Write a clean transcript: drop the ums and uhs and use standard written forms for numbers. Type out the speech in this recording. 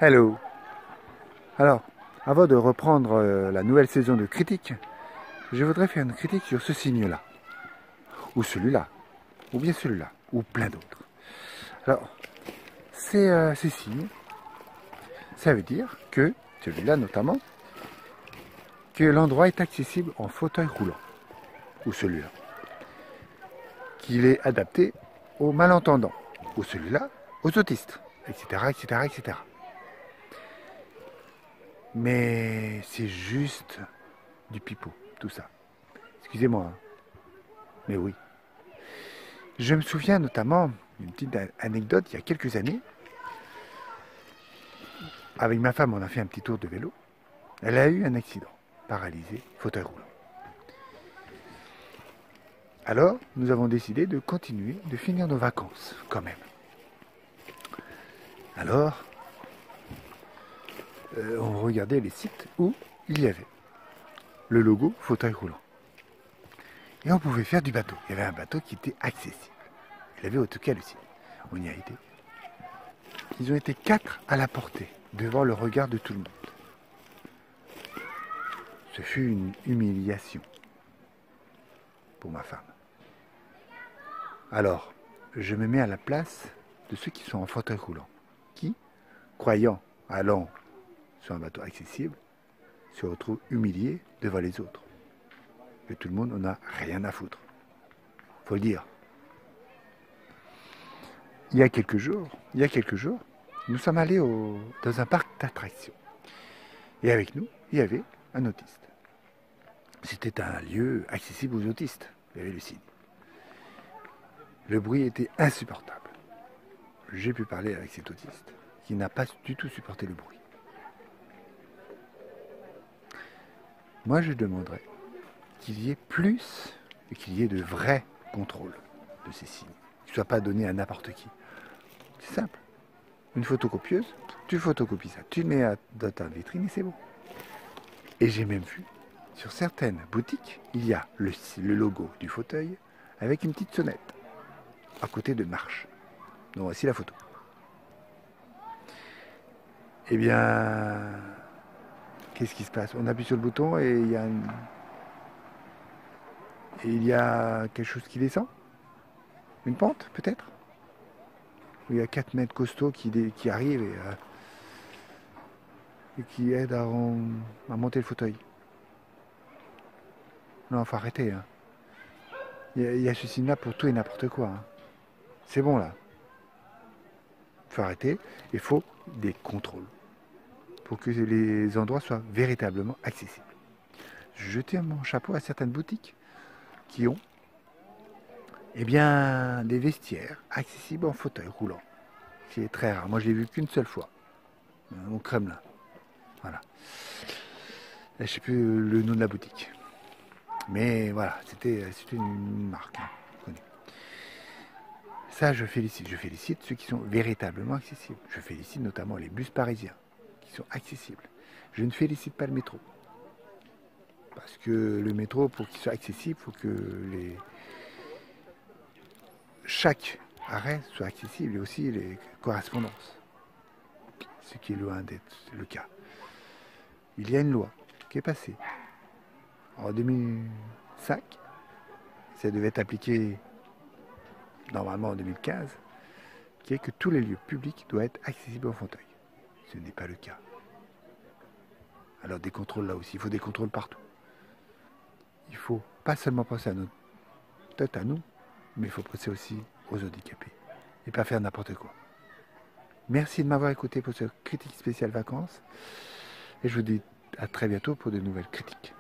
Hello. Alors, avant de reprendre la nouvelle saison de critique, je voudrais faire une critique sur ce signe-là, ou celui-là, ou bien celui-là, ou plein d'autres. Alors, ces signes, ça veut dire que, celui-là notamment, que l'endroit est accessible en fauteuil roulant, ou celui-là, qu'il est adapté aux malentendants, ou celui-là, aux autistes, etc., etc., etc. Mais c'est juste du pipeau, tout ça. Excusez-moi, hein. Mais oui. Je me souviens notamment d'une petite anecdote il y a quelques années. Avec ma femme, on a fait un petit tour de vélo. Elle a eu un accident, paralysée, fauteuil roulant. Alors, nous avons décidé de continuer, de finir nos vacances, quand même. Alors, on regardait les sites où il y avait le logo fauteuil roulant. Et on pouvait faire du bateau. Il y avait un bateau qui était accessible. Il avait tout cas le site. On y a été. Ils ont été 4 à la portée, devant le regard de tout le monde. Ce fut une humiliation pour ma femme. Alors, je me mets à la place de ceux qui sont en fauteuil roulant, qui, croyant, allant sur un bateau accessible, se retrouvent humiliés devant les autres. Et tout le monde n'en a rien à foutre. Faut le dire. Il y a quelques jours, nous sommes allés dans un parc d'attractions. Et avec nous, il y avait un autiste. C'était un lieu accessible aux autistes. Il y avait le signe. Le bruit était insupportable. J'ai pu parler avec cet autiste qui n'a pas du tout supporté le bruit. Moi, je demanderais qu'il y ait plus et qu'il y ait de vrais contrôles de ces signes. Qu'ils ne soient pas donnés à n'importe qui. C'est simple. Une photocopieuse, tu photocopies ça, tu le mets dans ta vitrine et c'est bon. Et j'ai même vu, sur certaines boutiques, il y a le logo du fauteuil avec une petite sonnette à côté de marche. Donc voici la photo. Eh bien, qu'est-ce qui se passe? On appuie sur le bouton et il y a quelque chose qui descend? Une pente, peut-être? Il y a 4 mètres costauds qui arrivent et qui aident à monter le fauteuil. Non, faut arrêter. Hein. Il y a ce signe-là pour tout et n'importe quoi. Hein. C'est bon, là. Faut arrêter. Il faut des contrôles pour que les endroits soient véritablement accessibles. Je tire mon chapeau à certaines boutiques qui ont des vestiaires accessibles en fauteuil roulant. C'est très rare. Moi, je l'ai vu qu'une seule fois. Au Kremlin. Voilà. Je ne sais plus le nom de la boutique. Mais voilà, c'était une marque connue. Ça, je félicite. Je félicite ceux qui sont véritablement accessibles. Je félicite notamment les bus parisiens qui sont accessibles. Je ne félicite pas le métro. Parce que le métro, pour qu'il soit accessible, il faut que chaque arrêt soit accessible et aussi les correspondances. Ce qui est loin d'être le cas. Il y a une loi qui est passée en 2005. Ça devait être appliqué normalement en 2015, qui est que tous les lieux publics doivent être accessibles en fauteuil. Ce n'est pas le cas. Alors des contrôles là aussi, il faut des contrôles partout. Il faut pas seulement penser à notre tête, à nous, mais il faut penser aussi aux handicapés. Et pas faire n'importe quoi. Merci de m'avoir écouté pour ce critique spéciale vacances. Et je vous dis à très bientôt pour de nouvelles critiques.